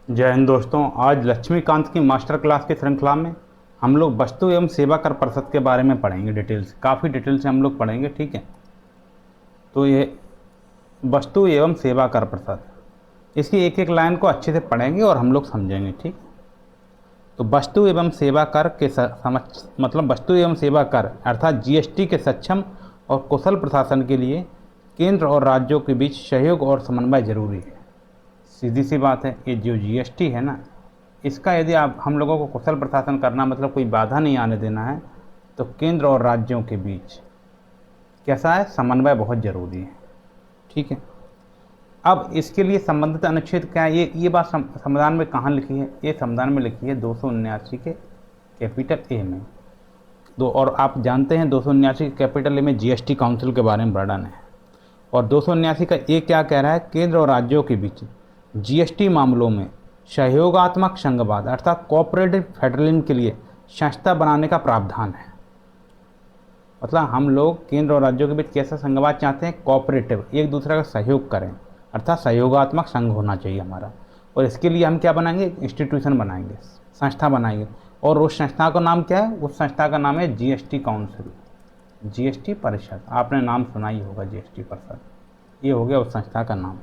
जय हिंद दोस्तों। आज लक्ष्मीकांत की मास्टर क्लास की श्रृंखला में हम लोग वस्तु एवं सेवा कर परिषद के बारे में पढ़ेंगे। काफ़ी डिटेल से हम लोग पढ़ेंगे, ठीक है। तो ये वस्तु एवं सेवा कर परिषद, इसकी एक एक लाइन को अच्छे से पढ़ेंगे और हम लोग समझेंगे, ठीक। तो वस्तु एवं सेवा कर के मतलब वस्तु एवं सेवा कर अर्थात जीएसटी के सक्षम और कुशल प्रशासन के लिए केंद्र और राज्यों के बीच सहयोग और समन्वय जरूरी है। सीधी सी बात है, ये जो जीएसटी है ना, इसका यदि आप हम लोगों को कुशल प्रशासन करना मतलब कोई बाधा नहीं आने देना है, तो केंद्र और राज्यों के बीच कैसा है, समन्वय बहुत ज़रूरी है, ठीक है। अब इसके लिए संबंधित अनुच्छेद क्या है, ये बात संविधान में कहाँ लिखी है? ये संविधान में लिखी है 279 के कैपिटल ए में। और आप जानते हैं 279 के कैपिटल ए में जीएसटी काउंसिल के बारे में वर्णन है। और 279 का ए क्या कह रहा है? केंद्र और राज्यों के बीच जीएसटी मामलों में सहयोगात्मक संघवाद अर्थात कोऑपरेटिव फेडरलिज्म के लिए संस्था बनाने का प्रावधान है। मतलब हम लोग केंद्र और राज्यों के बीच कैसा संघवाद चाहते हैं? कोऑपरेटिव, एक दूसरे का सहयोग करें, अर्थात सहयोगात्मक संघ होना चाहिए हमारा। और इसके लिए हम क्या बनाएंगे? इंस्टीट्यूशन बनाएंगे, संस्था बनाएंगे। और उस संस्था का नाम क्या है? उस संस्था का नाम है जीएसटी काउंसिल, जीएसटी परिषद। आपने नाम सुना ही होगा, जीएसटी परिषद, ये हो गया उस संस्था का नाम।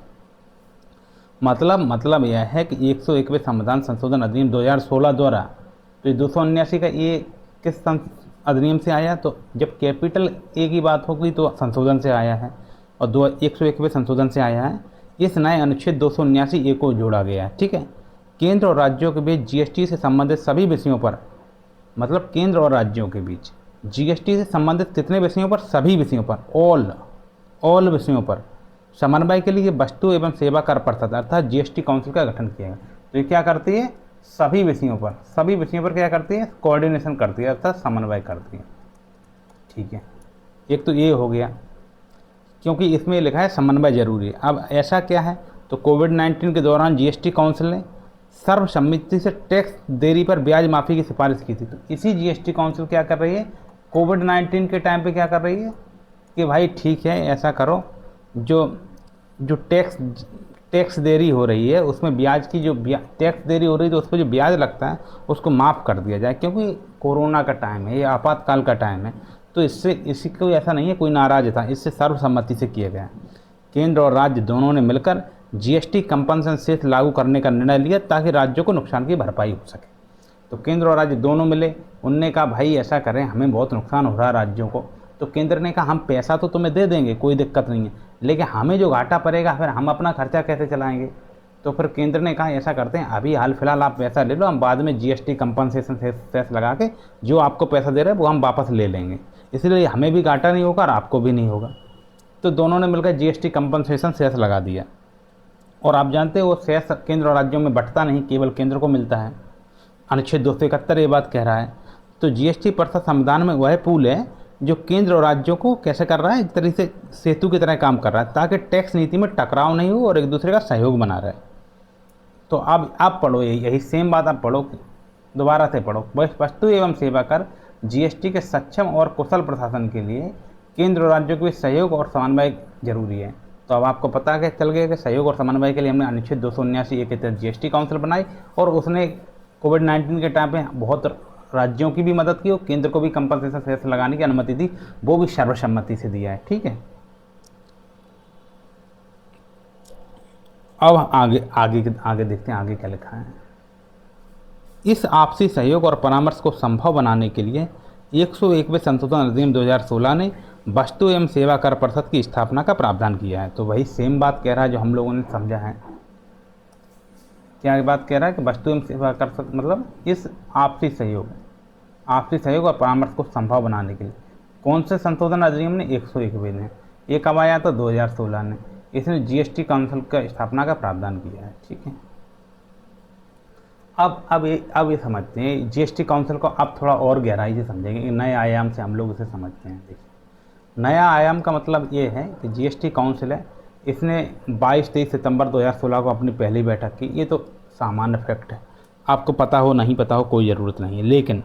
मतलब यह है कि 101वें संविधान संशोधन अधिनियम 2016 द्वारा, तो 279 का ये किस अधिनियम से आया? तो जब कैपिटल ए की बात होगी तो संशोधन से आया है, और 101वें संशोधन से आया है। इस नए अनुच्छेद 279 ए को जोड़ा गया है, ठीक है। केंद्र और राज्यों के बीच जीएसटी से संबंधित सभी विषयों पर, मतलब केंद्र और राज्यों के बीच जीएसटी से संबंधित कितने विषयों पर? सभी विषयों पर, ऑल विषयों पर समन्वय के लिए वस्तु एवं सेवा कर परिषद अर्थात जीएसटी काउंसिल का गठन किया गया। तो ये क्या करती है? सभी विषयों पर क्या करती है? कोऑर्डिनेशन करती है, अर्थात समन्वय करती है, ठीक है। एक तो ये हो गया, क्योंकि इसमें लिखा है समन्वय जरूरी है। अब ऐसा क्या है? तो कोविड-19 के दौरान जीएसटी काउंसिल ने सर्वसम्मति से टैक्स देरी पर ब्याज माफ़ी की सिफारिश की थी। तो इसी जीएसटी काउंसिल क्या कर रही है? कोविड-19 के टाइम पे क्या कर रही है कि भाई ठीक है, ऐसा करो, जो टैक्स देरी हो रही है उसमें ब्याज की टैक्स देरी हो रही है तो उस पर जो ब्याज लगता है उसको माफ़ कर दिया जाए, क्योंकि कोरोना का टाइम है, ये आपातकाल का टाइम है। तो इससे कोई ऐसा नहीं है कोई नाराज था, इससे सर्वसम्मति से किया गया। केंद्र और राज्य दोनों ने मिलकर जीएसटी कंपनसेशन सेस लागू करने का निर्णय लिया ताकि राज्यों को नुकसान की भरपाई हो सके। तो केंद्र और राज्य दोनों मिले, उनने कहा भाई ऐसा करें, हमें बहुत नुकसान हो रहा है राज्यों को। तो केंद्र ने कहा हम पैसा तो तुम्हें दे देंगे, कोई दिक्कत नहीं है, लेकिन हमें जो घाटा पड़ेगा फिर हम अपना खर्चा कैसे चलाएंगे? तो फिर केंद्र ने कहा ऐसा करते हैं, अभी हाल फिलहाल आप पैसा ले लो, हम बाद में जीएसटी कंपनसेशन सेस लगा के जो आपको पैसा दे रहे हैं वो हम वापस ले लेंगे, इसलिए हमें भी घाटा नहीं होगा और आपको भी नहीं होगा। तो दोनों ने मिलकर जीएसटी कंपनसेशन सेस लगा दिया। और आप जानते हो वो सेस केंद्र और राज्यों में बंटता नहीं, केवल केंद्र को मिलता है। अनुच्छेद 271 ये बात कह रहा है। तो जीएसटी परिषद संविधान में वह पूल है जो केंद्र और राज्यों को कैसे कर रहा है, एक तरीके से सेतु की तरह काम कर रहा है, ताकि टैक्स नीति में टकराव नहीं हो और एक दूसरे का सहयोग बना रहे। तो अब आप पढ़ो, यही सेम बात आप पढ़ो, दोबारा से पढ़ो। वस्तु एवं सेवा कर जीएसटी के सक्षम और कुशल प्रशासन के लिए केंद्र और राज्यों के बीच सहयोग और समन्वय जरूरी है। तो अब आपको पता है चल गया कि सहयोग और समन्वय के लिए हमने अनुच्छेद 279 के तहत जीएसटी काउंसिल बनाई, और उसने कोविड-19 के टाइम पे बहुत राज्यों की भी मदद की और केंद्र को भी कंपनसेशन सेस लगाने की अनुमति दी, वो भी सर्वसम्मति से दिया है, ठीक है। अब आगे देखते हैं आगे क्या लिखा है। इस आपसी सहयोग और परामर्श को संभव बनाने के लिए 101वें संशोधन अधिनियम 2016 ने वस्तु एवं सेवा कर परिषद की स्थापना का प्रावधान किया है। तो वही सेम बात कह रहा है जो हम लोगों ने समझा है। क्या बात कह रहा है कि वस्तु एवं सेवा कर मतलब इस आपसी सहयोग और परामर्श को संभव बनाने के लिए कौन से संशोधन अधिनियम ने? 101वें ने। ये कब आया? तो 2016 ने। इसने जीएसटी काउंसिल का स्थापना का प्रावधान किया है, ठीक है। अब ये समझते हैं जीएसटी काउंसिल को, अब थोड़ा और गहराई से समझेंगे, नए आयाम से हम लोग इसे समझते हैं। देखिए, नया आयाम का मतलब ये है कि जीएसटी काउंसिल है, इसने 22-23 सितंबर 2016 को अपनी पहली बैठक की। ये तो सामान्य फैक्ट है, आपको पता हो नहीं पता हो कोई ज़रूरत नहीं है, लेकिन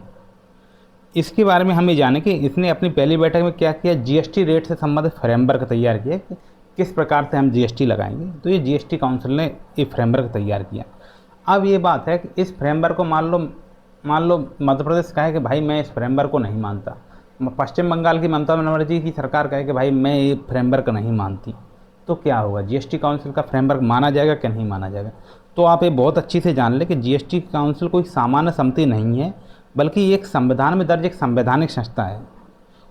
इसके बारे में हमें जाने कि इसने अपनी पहली बैठक में क्या किया? जीएसटी रेट से संबंधित फ्रेमवर्क तैयार किया कि किस प्रकार से हम जीएसटी लगाएंगे। तो ये जीएसटी काउंसिल ने ये फ्रेमवर्क तैयार किया। अब ये बात है कि इस फ्रेमवर्क को मान लो मध्य प्रदेश कहे कि भाई मैं इस फ्रेमवर्क को नहीं मानता, पश्चिम बंगाल की ममता बनर्जी की सरकार कहे कि भाई मैं ये फ्रेमवर्क नहीं मानती, तो क्या होगा? जीएसटी काउंसिल का फ्रेमवर्क माना जाएगा कि नहीं माना जाएगा? तो आप ये बहुत अच्छी से जान लें कि जीएसटी काउंसिल कोई सामान्य समिति नहीं है, बल्कि ये एक संविधान में दर्ज एक संवैधानिक संस्था है।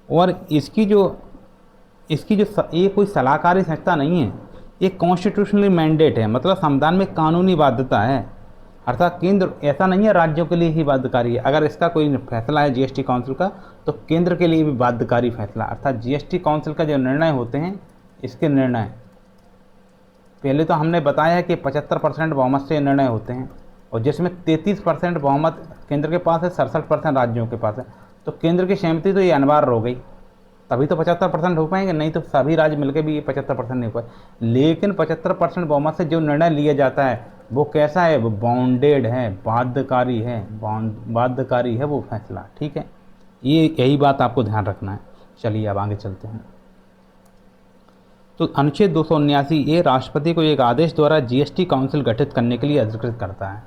और ये कोई सलाहकारी संस्था नहीं है, ये कॉन्स्टिट्यूशनली मैंडेट है, मतलब संविधान में कानूनी बाध्यता है। अर्थात केंद्र ऐसा नहीं है राज्यों के लिए ही बाध्यकारी है, अगर इसका कोई फैसला है जीएसटी काउंसिल का तो केंद्र के लिए भी बाध्यकारी फैसला। अर्थात जीएसटी काउंसिल का जो निर्णय होते हैं, इसके निर्णय पहले तो हमने बताया है कि 75% बहुमत से निर्णय होते हैं, और जिसमें 33% बहुमत केंद्र के पास है, 67% राज्यों के पास है। तो केंद्र की सहमति तो ये अनिवार्य हो गई, तभी तो 75% हो पाएंगे, नहीं तो सभी राज्य मिलकर भी ये 75% नहीं हो पाए। लेकिन 75% बहुमत से जो निर्णय लिया जाता है वो कैसा है? वो बाउंडेड है, बाध्यकारी है, बाध्यकारी है वो फैसला। ठीक है, यही बात आपको ध्यान रखना है। चलिए अब आगे चलते हैं। तो अनुच्छेद 279 राष्ट्रपति को एक आदेश द्वारा जीएसटी काउंसिल गठित करने के लिए अधिकृत करता है।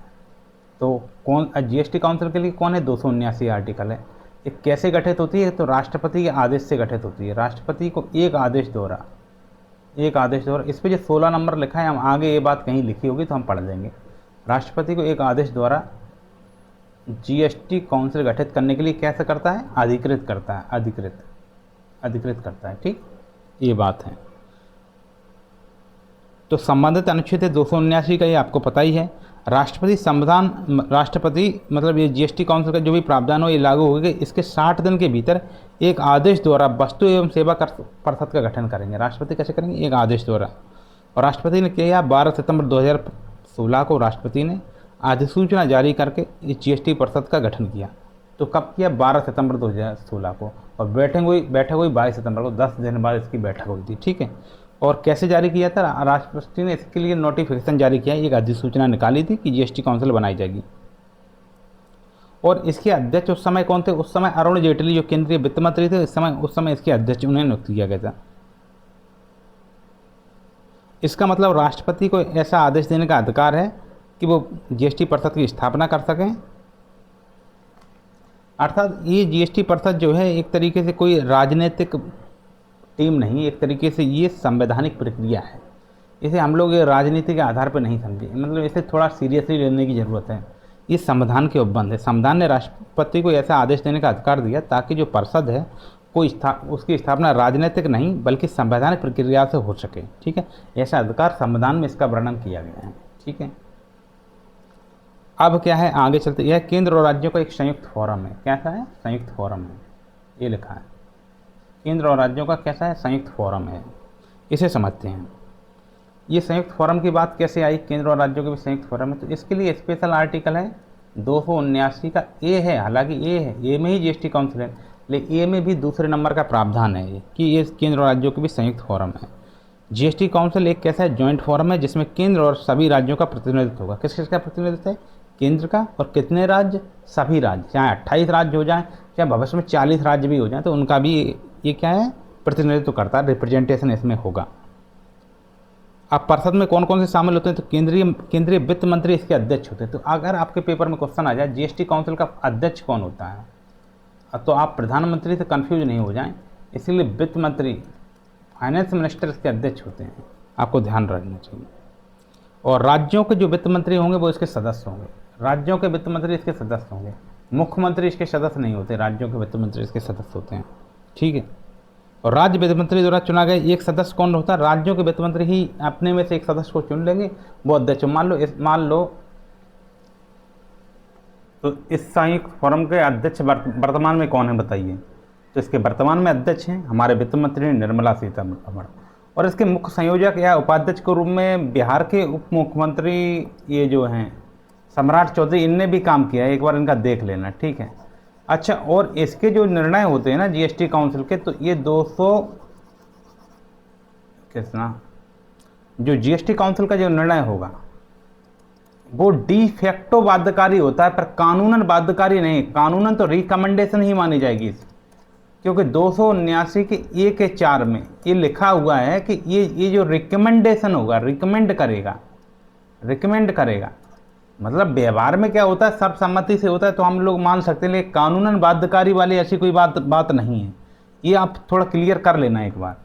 तो कौन जीएसटी काउंसिल के लिए कौन है? 279 आर्टिकल है। ये कैसे गठित होती है? तो राष्ट्रपति के आदेश से गठित होती है। राष्ट्रपति को एक आदेश द्वारा इस पर जो 16 नंबर लिखा है, हम आगे ये बात कहीं लिखी होगी तो हम पढ़ लेंगे। राष्ट्रपति को एक आदेश द्वारा जीएसटी काउंसिल गठित करने के लिए कैसे करता है? अधिकृत करता है, अधिकृत करता है। ठीक, ये बात है। तो संबंधित अनुच्छेद 279 का ये आपको पता ही है। राष्ट्रपति मतलब ये जीएसटी काउंसिल का जो भी प्रावधान हो ये लागू होगा, इसके 60 दिन के भीतर एक आदेश द्वारा वस्तु एवं सेवा कर परिषद का गठन करेंगे। राष्ट्रपति कैसे करेंगे? एक आदेश द्वारा। और राष्ट्रपति ने किया 12 सितंबर 2016 को राष्ट्रपति ने अधिसूचना जारी करके इस जीएसटी परिषद का गठन किया। तो कब किया? 12 सितंबर 2016 को। और बैठक हुई 22 सितंबर को, 10 दिन बाद इसकी बैठक हुई थी। ठीक है, और कैसे जारी किया था? राष्ट्रपति ने इसके लिए नोटिफिकेशन जारी किया, एक अधिसूचना निकाली थी कि जीएसटी काउंसिल बनाई जाएगी। और इसके अध्यक्ष उस समय कौन थे? उस समय अरुण जेटली जो केंद्रीय वित्त मंत्री थे, उस समय इसके अध्यक्ष उन्हें नियुक्त किया गया था। इसका मतलब राष्ट्रपति को ऐसा आदेश देने का अधिकार है कि वो जीएसटी परिषद की स्थापना कर सकें। अर्थात ये जीएसटी परिषद जो है एक तरीके से कोई राजनीतिक टीम नहीं, एक तरीके से ये संवैधानिक प्रक्रिया है। इसे हम लोग राजनीति के आधार पर नहीं समझे, मतलब इसे थोड़ा सीरियसली लेने की ज़रूरत है। ये संविधान के उपबंध है। संविधान ने राष्ट्रपति को ऐसा आदेश देने का अधिकार दिया ताकि जो परिषद है उसकी स्थापना राजनीतिक नहीं बल्कि संवैधानिक प्रक्रिया से हो सके। ठीक है, ऐसा अधिकार संविधान में इसका वर्णन किया गया है। ठीक है, अब क्या है? आगे चलते, यह केंद्र और राज्यों का एक संयुक्त फोरम है। कैसा है? संयुक्त फोरम है, ये लिखा है। केंद्र और राज्यों का कैसा है? संयुक्त फोरम है। इसे समझते हैं। ये संयुक्त फोरम की बात कैसे आई? केंद्र और राज्यों के भी संयुक्त फोरम है, तो इसके लिए स्पेशल आर्टिकल है 279 का ए है। हालांकि ए में ही जीएसटी काउंसिल है, लेकिन ए में भी दूसरे नंबर का प्रावधान है ये कि ये केंद्र और राज्यों के भी संयुक्त फोरम है। जीएसटी काउंसिल एक कैसा है? जॉइंट फोरम है जिसमें केंद्र और सभी राज्यों का प्रतिनिधित्व होगा। किस किस का प्रतिनिधित्व है? केंद्र का। और कितने राज्य? सभी राज्य, चाहे 28 राज्य हो जाएं, चाहे भविष्य में 40 राज्य भी हो जाएं, तो उनका भी ये क्या है? प्रतिनिधित्व करता है, रिप्रेजेंटेशन इसमें होगा। अब परिषद में कौन कौन से शामिल होते हैं? तो केंद्रीय वित्त मंत्री इसके अध्यक्ष होते हैं। तो अगर आपके पेपर में क्वेश्चन आ जाए जीएसटी काउंसिल का अध्यक्ष कौन होता है, तो आप प्रधानमंत्री से कंफ्यूज नहीं हो जाएं, इसलिए वित्त मंत्री, फाइनेंस मिनिस्टर इसके अध्यक्ष होते हैं, आपको ध्यान रखना चाहिए। और राज्यों के जो वित्त मंत्री होंगे वो इसके सदस्य होंगे। राज्यों के वित्त मंत्री इसके सदस्य होंगे, मुख्यमंत्री इसके सदस्य नहीं होते, राज्यों के वित्त मंत्री इसके सदस्य होते हैं। ठीक है, और राज्य वित्त मंत्री द्वारा चुना गया एक सदस्य कौन होता है? राज्यों के वित्त मंत्री ही अपने में से एक सदस्य को चुन लेंगे, वो अध्यक्ष। मान लो तो इस संयुक्त फोरम के अध्यक्ष वर्तमान में कौन है बताइए? तो इसके वर्तमान में अध्यक्ष हैं हमारे वित्त मंत्री निर्मला सीतारमण, और इसके मुख्य संयोजक या उपाध्यक्ष के रूप में बिहार के उप मुख्यमंत्री ये जो हैं सम्राट चौधरी, इनने भी काम किया है, एक बार इनका देख लेना। ठीक है, अच्छा, और इसके जो निर्णय होते हैं ना जीएसटी काउंसिल के, तो ये 200 जो जीएसटी काउंसिल का जो निर्णय होगा वो डी फैक्टो बाध्यकारी होता है, पर कानूनन बाध्यकारी नहीं। कानूनन तो रिकमेंडेशन ही मानी जाएगी, क्योंकि 279 के ए के 4 में ये लिखा हुआ है कि ये जो रिकमेंडेशन होगा, रिकमेंड करेगा, मतलब व्यवहार में क्या होता है, सर्वसम्मति से होता है तो हम लोग मान सकते हैं, लेकिन कानूनन बाध्यकारी वाली ऐसी कोई बात नहीं है। ये आप थोड़ा क्लियर कर लेना एक बार।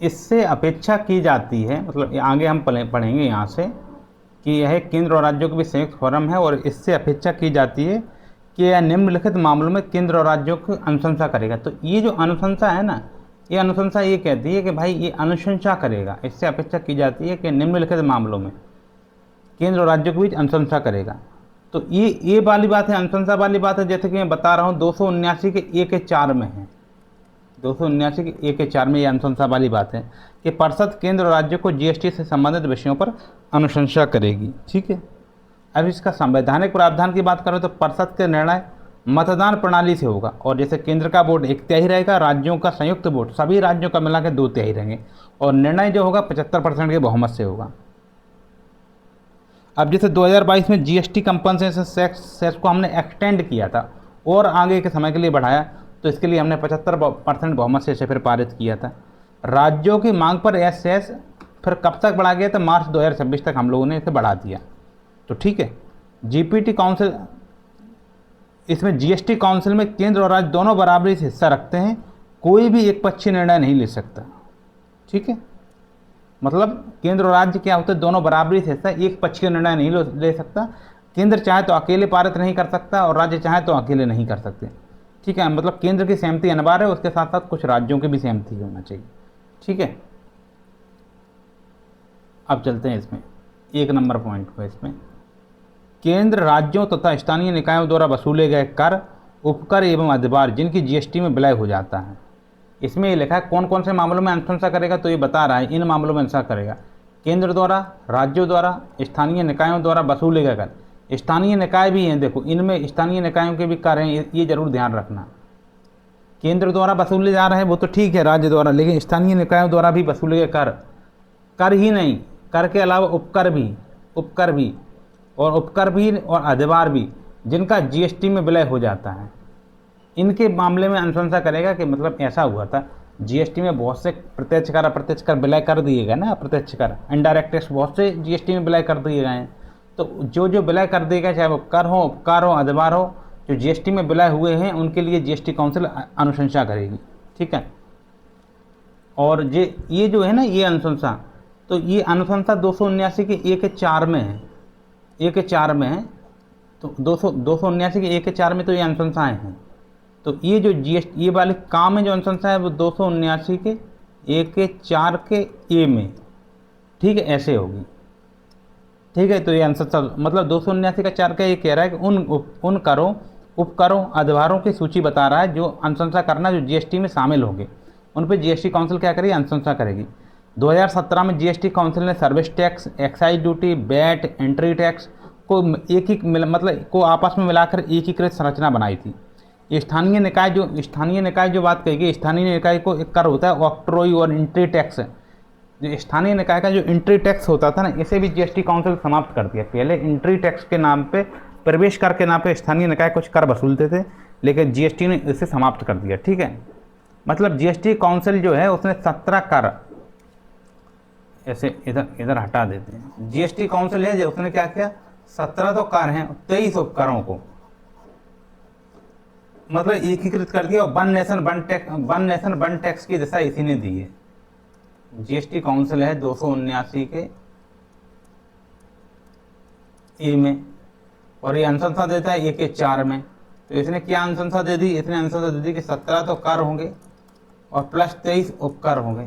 इससे अपेक्षा की जाती है, मतलब आगे हम पढ़ेंगे यहाँ से कि यह केंद्र और राज्यों के बीच संयुक्त फोरम है और इससे अपेक्षा की जाती है कि यह निम्नलिखित मामलों में केंद्र और राज्यों की अनुशंसा करेगा। तो ये जो अनुशंसा है ना, ये अनुशंसा ये कहती है कि भाई ये अनुशंसा करेगा। इससे अपेक्षा की जाती है कि निम्नलिखित मामलों में केंद्र और राज्यों के बीच अनुशंसा करेगा। तो ये वाली बात है, अनुशंसा वाली बात है, जैसे कि मैं बता रहा हूँ 279 के ए के 4 में है। 279 के ए के 4 में ये अनुशंसा वाली बात है कि परिषद केंद्र और राज्यों को जीएसटी से संबंधित विषयों पर अनुशंसा करेगी। ठीक है। अब इसका संवैधानिक प्रावधान की बात करें तो परिषद के निर्णय मतदान प्रणाली से होगा और जैसे केंद्र का वोट 1/3 रहेगा, राज्यों का संयुक्त वोट सभी राज्यों का मिला के 2/3 रहेंगे और निर्णय जो होगा 75% के बहुमत से होगा। अब जैसे 2022 में जीएसटी कंपनसेशन सेस को हमने एक्सटेंड किया था और आगे के समय के लिए बढ़ाया, तो इसके लिए हमने 75% बहुमत से इसे फिर पारित किया था। राज्यों की मांग पर यह सेस फिर कब तक बढ़ा गया था, मार्च 2026 तक हम लोगों ने इसे बढ़ा दिया। तो ठीक है, जीपीटी काउंसिल, इसमें जीएसटी काउंसिल में केंद्र और राज्य दोनों बराबरी से हिस्सा रखते हैं, कोई भी एक पक्षीय निर्णय नहीं ले सकता। ठीक है, मतलब केंद्र और राज्य क्या होता है, दोनों बराबरी से हिस्सा, एक पक्षीय निर्णय नहीं ले सकता। केंद्र चाहे तो अकेले पारित नहीं कर सकता और राज्य चाहे तो अकेले नहीं कर सकते। ठीक है, मतलब केंद्र की सहमति अनिवार्य है, उसके साथ साथ कुछ राज्यों की भी सहमति होना चाहिए। ठीक है, अब चलते हैं इसमें 1 नंबर पॉइंट पर। इसमें केंद्र राज्यों तथा स्थानीय निकायों द्वारा वसूले गए कर, उपकर एवं अधिभार जिनकी जीएसटी में विलय हो जाता है। इसमें ये लिखा है कौन कौन से मामलों में अनुशंसा करेगा, तो ये बता रहा है इन मामलों में अनुशंसा करेगा केंद्र द्वारा, राज्यों द्वारा, स्थानीय निकायों द्वारा वसूले गए कर। स्थानीय निकाय भी हैं, देखो इनमें स्थानीय निकायों के भी कर हैं, ये जरूर ध्यान रखना। केंद्र द्वारा वसूले जा रहे हैं वो तो ठीक है, राज्य द्वारा, लेकिन स्थानीय निकायों द्वारा भी वसूले गए कर ही नहीं, कर के अलावा उपकर भी और अधिभार भी जिनका जीएसटी में विलय हो जाता है, इनके मामले में अनुशंसा करेगा। कि मतलब ऐसा हुआ था जीएसटी में बहुत से प्रत्यक्ष कर अप्रत्यक्ष कर विलय कर दिए गए ना, प्रत्यक्ष कर इनडायरेक्ट टैक्स बहुत से जीएसटी में विलय कर दिए गए हैं। तो जो विलय कर दिए गए, चाहे वो कर हो, उपकार हो, अधिभार हो, जो जीएसटी में विलय हुए हैं उनके लिए जीएसटी काउंसिल अनुशंसा करेगी। ठीक है, और ये जो है ना ये अनुशंसा, तो ये अनुशंसा 279 के ए के 4 में है, ए के 4 में है। तो 279 के ए के 4 में तो ये अनुशंसाएँ हैं। तो ये जो जीएसटी ये वाले काम में जो अनुशंसा है वो 279 के ए के 4 के ए में, ठीक है, ऐसे होगी। ठीक है, तो ये अनुशंसा मतलब 279 का 4 का ये कह रहा है कि उन करों, उपकरों, अधिभारों की सूची बता रहा है जो अनुशंसा करना जो जीएसटी में शामिल होंगे, उन पर जीएसटी काउंसिल क्या करेगी, अनुशंसा करेगी। 2017 में जीएसटी काउंसिल ने service tax, excise duty, VAT, entry tax को मतलब को आपस में मिलाकर एकीकृत संरचना बनाई थी। स्थानीय निकाय जो बात कहेगी, स्थानीय निकाय को एक कर होता है ऑक्ट्रोई और एंट्री टैक्स। जो स्थानीय निकाय का जो एंट्री टैक्स होता था ना, इसे भी जीएसटी काउंसिल समाप्त कर दिया। पहले एंट्री टैक्स के नाम पे, प्रवेश कर के नाम पे स्थानीय निकाय कुछ कर वसूलते थे, लेकिन जीएसटी ने इसे समाप्त कर दिया। ठीक है, मतलब जीएसटी काउंसिल जो है उसने 17 कर, ऐसे इधर हटा देते हैं। जीएसटी काउंसिल है जो उसने क्या किया, 17 तो कर हैं, 23 उपकरों को मतलब एकीकृत कर दिया और वन नेशन वन टैक्स की दिशा इसी ने दी है। जीएसटी काउंसिल है 279 के ए में और ये अनुशंसा देता है ए के 4 में। तो इसने क्या अनुशंसा दे दी, इसने अनुशंसा दे दी कि 17 तो कर होंगे और प्लस 23 उपकर होंगे।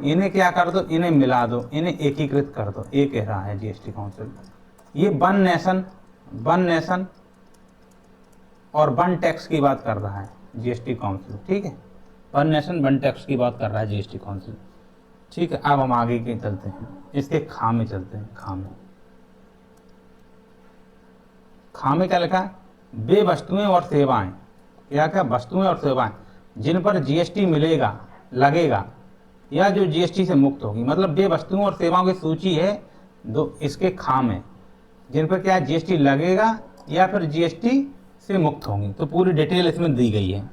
इन्हें क्या कर दो, इन्हें मिला दो, इन्हें एकीकृत कर दो, ये कह रहा है जीएसटी काउंसिल। ये वन नेशन और वन टैक्स की बात कर रहा है जीएसटी काउंसिल। ठीक है, वन नेशन वन टैक्स की बात कर रहा है जीएसटी काउंसिल। ठीक है, अब हम आगे के चलते हैं, इसके खामे चलते हैं। खामे क्या लिखा है, वे वस्तुएं और सेवाएं, क्या वस्तुएं और सेवाएं जिन पर जीएसटी लगेगा या जो जीएसटी से मुक्त होगी। मतलब वे वस्तुओं और सेवाओं की सूची है दो, इसके खामे जिन पर क्या जीएसटी लगेगा या फिर जीएसटी से मुक्त होंगी। तो पूरी डिटेल इसमें दी गई है।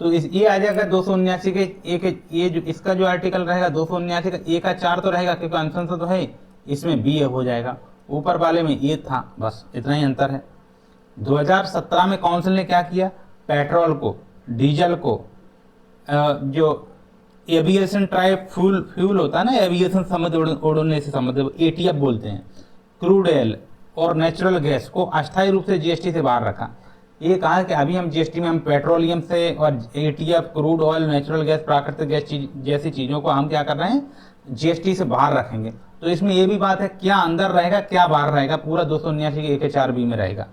तो ये आ जाएगा 279 के एक, ये जो इसका जो आर्टिकल रहेगा 279 का ए का 4 तो रहेगा क्योंकि अनुशंसा तो है, इसमें बी हो जाएगा। ऊपर वाले में ये था, बस इतना ही अंतर है। 2017 में काउंसिल ने क्या किया, पेट्रोल को, डीजल को, जो एविएशन टाइप फ्यूल होता है ना, एविएशन संबंध उड़ने से संबंधित एटीएफ बोलते हैं, क्रूड ऑयल और नेचुरल गैस को अस्थायी रूप से जीएसटी से बाहर रखा। ये कहा कि अभी हम जीएसटी में हम पेट्रोलियम से और ETF, crude oil, natural gas, प्राकृतिक गैस जैसी चीज़ों को हम क्या कर रहे हैं, जीएसटी से बाहर रखेंगे। तो इसमें ये भी बात है, क्या अंदर रहेगा क्या बाहर रहेगा, पूरा 279 के 1/4B में रहेगा।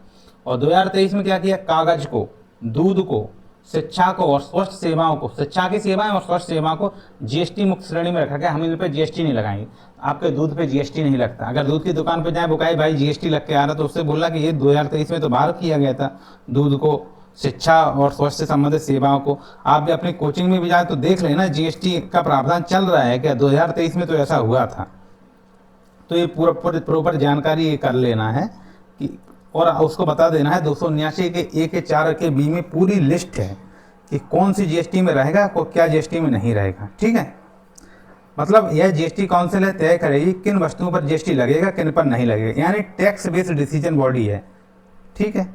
और 2023 में क्या किया, कागज को, दूध को, शिक्षा को और स्वास्थ्य सेवाओं को, शिक्षा की सेवाएं और स्वास्थ्य सेवा को जीएसटी मुक्त श्रेणी में रखा गया। हम इन पे जीएसटी नहीं लगाएंगे, आपके दूध पे जीएसटी नहीं लगता। अगर दूध की दुकान पे जाए, बुकाई भाई जीएसटी लग के आ रहा, तो उससे बोला कि ये 2023 में तो बाहर किया गया था दूध को, शिक्षा और स्वास्थ्य से संबंधित सेवाओं को। आप भी अपनी कोचिंग में भी जाए तो देख लेना, जीएसटी का प्रावधान चल रहा है क्या, 2023 में तो ऐसा हुआ था। तो ये पूरा प्रॉपर जानकारी ये कर लेना है कि, और उसको बता देना है 279 के 1/4B में पूरी लिस्ट है कि कौन सी जीएसटी में रहेगा, को क्या जीएसटी में नहीं रहेगा। ठीक है, मतलब यह जीएसटी काउंसिल है तय करेगी किन वस्तुओं पर जीएसटी लगेगा, किन पर नहीं लगेगा, यानी टैक्स बेस्ड डिसीजन बॉडी है। ठीक है,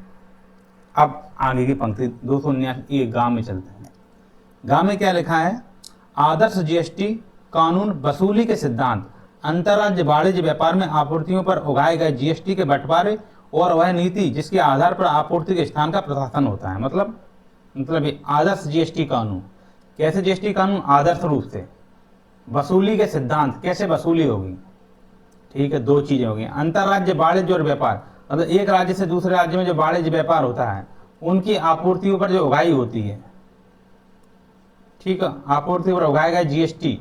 अब आगे की पंक्ति 279 गांव में चलते हैं। गांव में क्या लिखा है, आदर्श जीएसटी कानून वसूली के सिद्धांत, अंतर्राज्य वाणिज्य व्यापार में आपूर्तियों पर उगाए गए जीएसटी के बंटवारे और वह नीति जिसके आधार पर आपूर्ति के स्थान का प्रशासन होता है। मतलब ये आदर्श जीएसटी कानून, कैसे जीएसटी कानून, आदर्श रूप से। वसूली के सिद्धांत, कैसे वसूली होगी। ठीक है, दो चीजें होगी, अंतर्राज्य वाणिज्य और व्यापार, मतलब एक राज्य से दूसरे राज्य में जो वाणिज्य व्यापार होता है उनकी आपूर्तियों पर जो उगाई होती है, ठीक है, आपूर्ति पर उगाए गए जीएसटी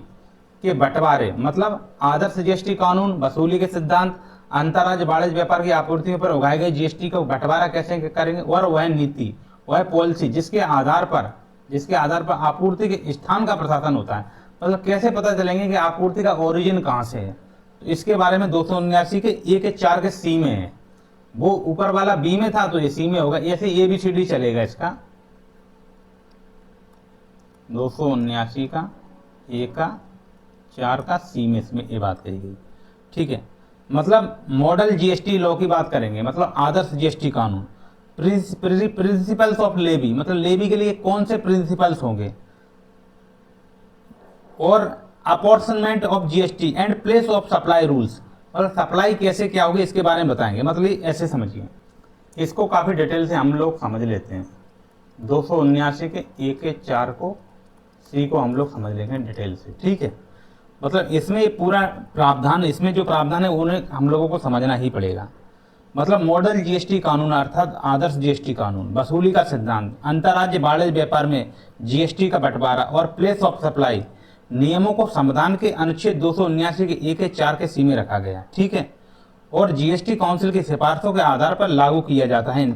के बंटवारे, मतलब आदर्श जीएसटी कानून, वसूली के सिद्धांत, अंतर्राज्य वाणिज्य व्यापार की आपूर्तियों पर उगाए गए जीएसटी का बंटवारा कैसे करेंगे, और वह नीति, वह पॉलिसी जिसके आधार पर आपूर्ति के स्थान का प्रशासन होता है। मतलब कैसे पता चलेंगे कि आपूर्ति का ओरिजिन कहाँ से है, तो इसके बारे में 279 के 1/4C में है। वो ऊपर वाला बी में था तो ये सी में होगा, ऐसे ABCD चलेगा इसका। 279 का 1/4C में इसमें ये बात कही गई। ठीक है, मतलब मॉडल जीएसटी लॉ की बात करेंगे, मतलब आदर्श जीएसटी कानून। प्रिंसिपल्स ऑफ लेवी, मतलब लेवी के लिए कौन से प्रिंसिपल्स होंगे, और apportionment of GST and place of supply rules, मतलब सप्लाई कैसे क्या होगी इसके बारे में बताएंगे। मतलब ऐसे समझिए, इसको काफी डिटेल से हम लोग समझ लेते हैं। 279 के 1/4 को सी को हम लोग समझ लेंगे डिटेल से। ठीक है, मतलब इसमें पूरा प्रावधान, इसमें जो प्रावधान है उन्हें हम लोगों को समझना ही पड़ेगा। मतलब मॉडल जीएसटी कानून अर्थात आदर्श जीएसटी कानून, वसूली का सिद्धांत, अंतर्राज्य वाणिज्य व्यापार में जीएसटी का बंटवारा और प्लेस ऑफ सप्लाई नियमों को संविधान के अनुच्छेद 279 के 1/4C में रखा गया। ठीक है, और जीएसटी काउंसिल की सिफारिशों के आधार पर लागू किया जाता है।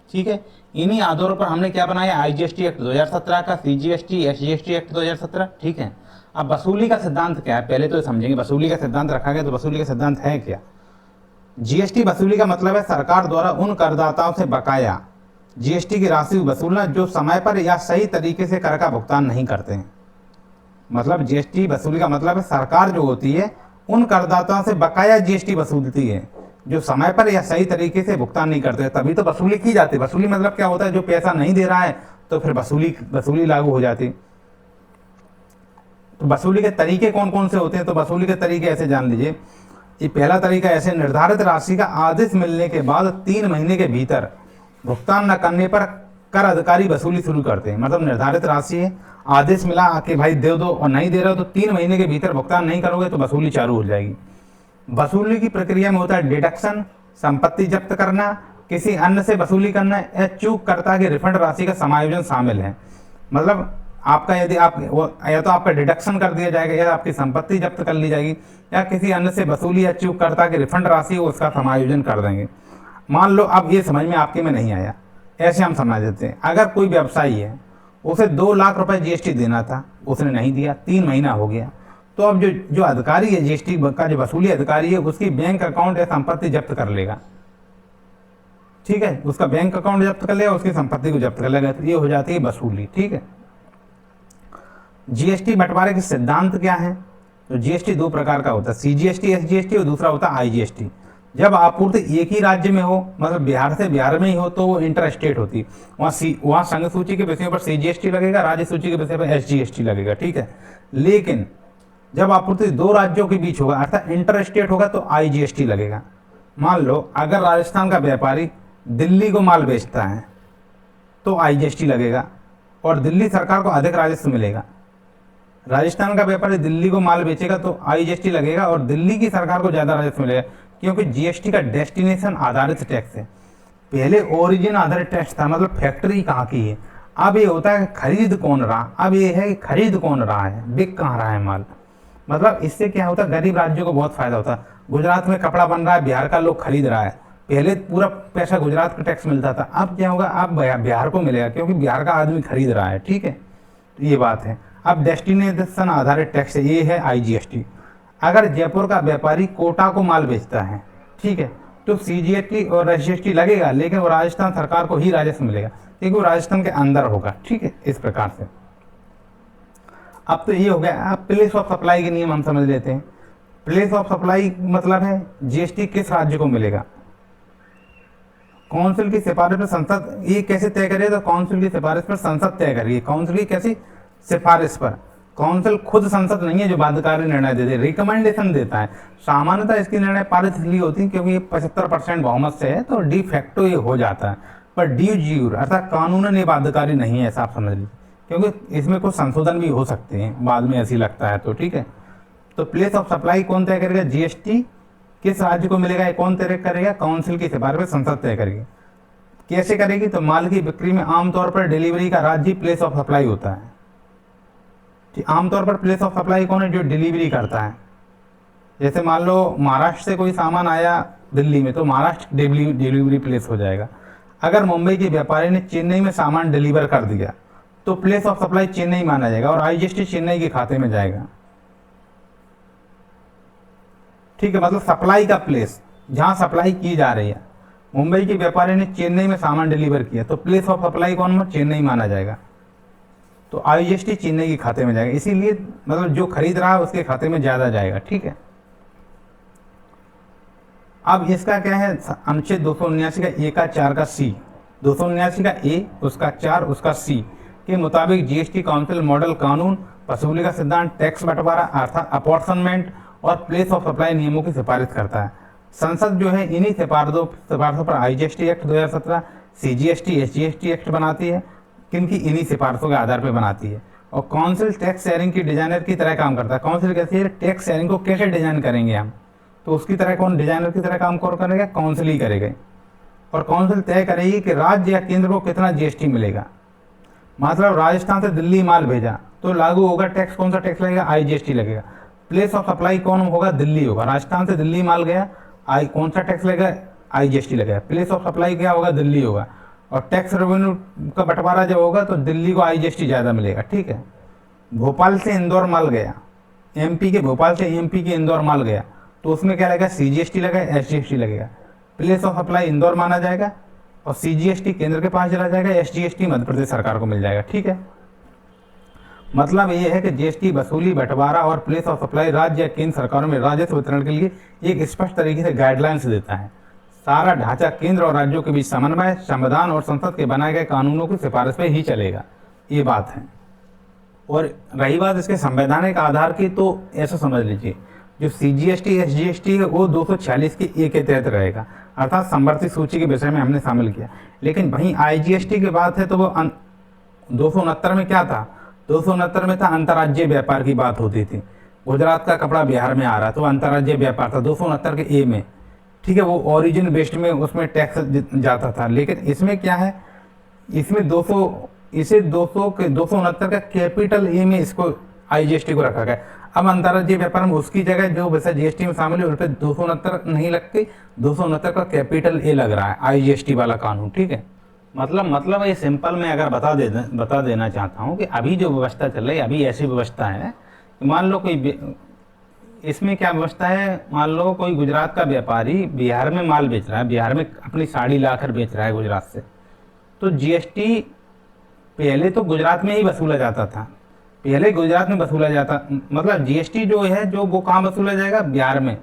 ठीक है, इन्हीं आधारों पर हमने क्या बनाया, आईजीएसटी एक्ट 2017 का, सीजीएसटी, एसजीएसटी एक्ट 2017। ठीक है, अब वसूली का सिद्धांत क्या है पहले तो समझेंगे। वसूली का सिद्धांत रखा गया, तो वसूली का सिद्धांत है क्या। जीएसटी वसूली का मतलब है सरकार द्वारा उन करदाताओं से बकाया जीएसटी की राशि वसूलना जो समय पर या सही तरीके से कर का भुगतान नहीं करते हैं। मतलब जीएसटी वसूली का मतलब है सरकार जो होती है उन करदाताओं से बकाया जीएसटी वसूलती है जो समय पर या सही तरीके से भुगतान नहीं करते, तभी तो वसूली की जाती है। वसूली मतलब क्या होता है, जो पैसा नहीं दे रहा है तो फिर वसूली लागू हो जाती। तो वसूली के तरीके कौन कौन से होते हैं, तो वसूली के तरीके ऐसे जान लीजिए। ये पहला तरीका ऐसे, निर्धारित राशि का आदेश मिलने के बाद 3 महीने के भीतर भुगतान न करने पर कर अधिकारी वसूली शुरू करते हैं। मतलब निर्धारित राशि है, आदेश मिला कि भाई दे दो और नहीं दे रहे हो तो 3 महीने के भीतर भुगतान नहीं करोगे तो वसूली चालू हो जाएगी। वसूली की प्रक्रिया में होता है डिडक्शन, संपत्ति जब्त करना, किसी अन्य से वसूली करना या चूककर्ता के रिफंड राशि का समायोजन शामिल है। मतलब आपका यदि आप या तो आपका डिडक्शन कर दिया जाएगा या आपकी संपत्ति जब्त कर ली जाएगी या किसी अन्य से वसूली या चूककर्ता के रिफंड राशि हो उसका समायोजन कर देंगे। मान लो अब ये समझ में आपके में नहीं आया, ऐसे हम समझ देते हैं। अगर कोई व्यवसायी है, उसे 2 लाख रुपए जीएसटी देना था, उसने नहीं दिया, 3 महीना हो गया, तो अब जो अधिकारी है जीएसटी का, जो वसूली अधिकारी है, उसकी बैंक अकाउंट या संपत्ति जब्त कर लेगा। ठीक है, उसका बैंक अकाउंट जब्त कर लेगा, उसकी संपत्ति को जब्त कर लेगा, तो ये हो जाती है वसूली। ठीक है, जीएसटी बंटवारे के सिद्धांत क्या है, तो जीएसटी 2 प्रकार का होता है, सीजीएसटी, एसजीएसटी और दूसरा होता है आईजीएसटी। जब आपूर्ति एक ही राज्य में हो, मतलब बिहार से बिहार में ही हो, तो वो इंटर स्टेट होती। वहाँ संघ सूची के विषयों पर CGST लगेगा, राज्य सूची के विषय पर SGST लगेगा, ठीक है। लेकिन जब आपूर्ति दो राज्यों के बीच होगा अर्थात इंटर स्टेट होगा तो IGST लगेगा। मान लो अगर राजस्थान का व्यापारी दिल्ली को माल बेचता है तो IGST लगेगा और दिल्ली सरकार को अधिक राजस्व मिलेगा। राजस्थान का व्यापारी दिल्ली को माल बेचेगा तो IGST लगेगा और दिल्ली की सरकार को ज़्यादा राजस्व मिलेगा, क्योंकि GST का डेस्टिनेशन आधारित टैक्स है। पहले ओरिजिन आधारित टैक्स था, मतलब फैक्ट्री कहाँ की है। अब ये होता है खरीद कौन रहा, अब ये है कि खरीद कौन रहा है, बिक कहाँ रहा है माल। मतलब इससे क्या होता है, गरीब राज्यों को बहुत फायदा होता है। गुजरात में कपड़ा बन रहा है, बिहार का लोग खरीद रहा है, पहले पूरा पैसा गुजरात का टैक्स मिलता था, अब क्या होगा, अब बिहार को मिलेगा क्योंकि बिहार का आदमी खरीद रहा है, ठीक है। तो ये बात है। अब डेस्टिनेशन आधारित टैक्स ये है IGST। अगर जयपुर का व्यापारी कोटा को माल बेचता है, ठीक है, तो CGST और SGST लगेगा, लेकिन वो राजस्थान सरकार को ही राजस्व मिलेगा क्योंकि वो राजस्थान के अंदर होगा, ठीक है। इस प्रकार से अब तो ये हो गया। अब प्लेस ऑफ सप्लाई के नियम हम समझ लेते हैं। प्लेस ऑफ सप्लाई मतलब है GST किस राज्य को मिलेगा। काउंसिल की सिफारिश पर संसद ये कैसे तय करेगी, तो काउंसिल की सिफारिश पर संसद तय करेगी। काउंसिल की कैसी सिफारिश पर, काउंसिल खुद संसद नहीं है जो बाध्यकारी निर्णय देते, रिकमेंडेशन देता है। सामान्यतः इसकी निर्णय पारित इसलिए होती है क्योंकि ये 75% बहुमत से है, तो डी फैक्टो ये हो जाता है। पर डी ज्यूर अर्थात कानूनन ये बाध्यकारी नहीं है, ऐसा आप समझ लीजिए, क्योंकि इसमें कुछ संशोधन भी हो सकते हैं बाद में, ऐसी लगता है तो, ठीक है। तो प्लेस ऑफ सप्लाई कौन तय करेगा, GST किस राज्य को मिलेगा ये कौन तय करेगा, काउंसिल की सिफारिश पर संसद तय करेगी। कैसे करेगी, तो माल की बिक्री में आमतौर पर डिलीवरी का राज्य प्लेस ऑफ सप्लाई होता है। आमतौर पर प्लेस ऑफ सप्लाई कौन है, जो डिलीवरी करता है। जैसे मान लो महाराष्ट्र से कोई सामान आया दिल्ली में, तो महाराष्ट्र डिलीवरी प्लेस हो जाएगा। अगर मुंबई के व्यापारी ने चेन्नई में सामान डिलीवर कर दिया तो प्लेस ऑफ सप्लाई चेन्नई माना जाएगा और IGST चेन्नई के खाते में जाएगा, ठीक है। मतलब सप्लाई का प्लेस जहां सप्लाई की जा रही है, मुंबई के व्यापारी ने चेन्नई में सामान डिलीवर किया तो प्लेस ऑफ सप्लाई कौन, चेन्नई माना जाएगा, तो IGST चेन्नई के खाते में जाएगा। इसीलिए मतलब जो खरीद रहा है उसके खाते में ज्यादा जाएगा, ठीक है। अब इसका क्या है, अनुच्छेद 279 का A का 4 का C, 279 का A उसका 4 उसका C के मुताबिक GST काउंसिल मॉडल कानून, वसूली का सिद्धांत, टैक्स बंटवारा अर्थात अपॉर्शनमेंट और प्लेस ऑफ सप्लाई नियमों की सिफारिश करता है। संसद जो है इन्हीं सिफारिशों पर IGST act 2017, CGST SGST act बनाती है, किनकी, इन्हीं सिफारिशों के आधार पर बनाती है। और काउंसिल टैक्स शेयरिंग की डिजाइनर की तरह काम करता है। काउंसिल कहती है टैक्स शेयरिंग को कैसे डिजाइन करेंगे हम, तो उसकी तरह कौन डिजाइनर की तरह काम कौन करेगा, काउंसिल ही करेगा। और काउंसिल तय करेगी कि राज्य या केंद्र को कितना GST मिलेगा। मतलब राजस्थान से दिल्ली माल भेजा तो लागू होगा टैक्स, कौन सा टैक्स लगेगा, IGST लगेगा। प्लेस ऑफ सप्लाई कौन होगा, दिल्ली होगा। राजस्थान से दिल्ली माल गया, कौन सा टैक्स लगेगा, IGST लगेगा। प्लेस ऑफ सप्लाई क्या होगा, दिल्ली होगा। और टैक्स रेवेन्यू का बंटवारा जब होगा तो दिल्ली को IGST ज़्यादा मिलेगा, ठीक है। भोपाल से इंदौर माल गया, MP के भोपाल से MP के इंदौर माल गया तो उसमें क्या लगेगा, CGST लगेगा, SGST लगेगा। प्लेस ऑफ सप्लाई इंदौर माना जाएगा और CGST केंद्र के पास चला जाएगा, SGST मध्य प्रदेश सरकार को मिल जाएगा, ठीक है। मतलब ये है कि GST वसूली, बंटवारा और प्लेस ऑफ सप्लाई राज्य या केंद्र सरकारों में राजस्व वितरण के लिए एक स्पष्ट तरीके से गाइडलाइंस देता है। सारा ढांचा केंद्र और राज्यों के बीच समन्वय, संविधान और संसद के बनाए गए कानूनों की सिफारिश पे ही चलेगा, ये बात है। और रही बात इसके संवैधानिक आधार की, तो ऐसा समझ लीजिए जो CGST SGST है वो 246 के A के तहत रहेगा, अर्थात संवर्धित सूची के विषय में हमने शामिल किया। लेकिन वहीं IGST की बात है तो वो 269 में क्या था, 269 में था अंतर्राज्यीय व्यापार की बात होती थी। गुजरात का कपड़ा बिहार में आ रहा तो अंतर्राज्यीय व्यापार था 269 के A में, ठीक है। वो ओरिजिन बेस्ड में उसमें टैक्स जाता था। लेकिन इसमें क्या है, इसमें 269 का कैपिटल A में इसको IGST को रखा गया। अब अंतर्राज्यीय व्यापार में उसकी जगह जो वैसा GST में शामिल है उस पर 269 नहीं लगती, 269 का कैपिटल A लग रहा है, IGST वाला कानून, ठीक है। मतलब ये सिंपल में अगर बता देना चाहता हूँ कि अभी जो व्यवस्था चल रही है, अभी ऐसी व्यवस्था है, मान लो कोई, इसमें क्या व्यवस्था है, मान लो कोई गुजरात का व्यापारी बिहार में माल बेच रहा है, बिहार में अपनी साड़ी लाकर बेच रहा है गुजरात से, तो GST पहले तो गुजरात में ही वसूला जाता था, मतलब GST जो है जो वो कहाँ वसूला जाएगा, बिहार में।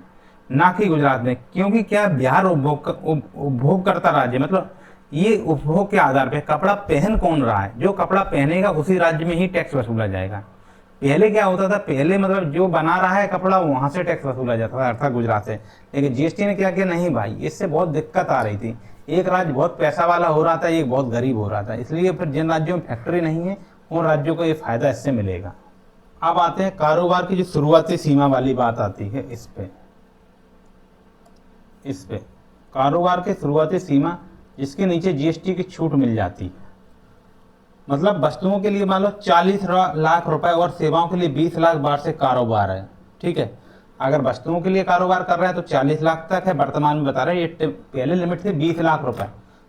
ना कि गुजरात में। क्योंकि क्या, बिहार उपभोग करता राज्य, मतलब ये उपभोग के आधार पे कपड़ा पहन कौन रहा है, जो कपड़ा पहनेगा उसी राज्य में ही टैक्स वसूला जाएगा। पहले क्या होता था, पहले मतलब जो बना रहा है कपड़ा वहां से टैक्स वसूला जाता था, अर्थात गुजरात से। लेकिन जीएसटी ने क्या किया, नहीं भाई, इससे बहुत दिक्कत आ रही थी। एक राज्य बहुत पैसा वाला हो रहा था, एक बहुत गरीब हो रहा था, इसलिए फिर जिन राज्यों में फैक्ट्री नहीं है उन राज्यों को ये फायदा इससे मिलेगा। अब आते हैं कारोबार की जो शुरुआती सीमा वाली बात आती है, इस पे कारोबार की शुरुआती सीमा जिसके नीचे जीएसटी की छूट मिल जाती है। मतलब वस्तुओं के लिए मान लो 40 लाख रुपए और सेवाओं के लिए 20 लाख वार्षिक कारोबार है, ठीक है। अगर वस्तुओं के लिए कारोबार कर रहे हैं तो 40 लाख तक है, वर्तमान में बता रहे हैं। ये पहले लिमिट थी 20 लाख रुपए,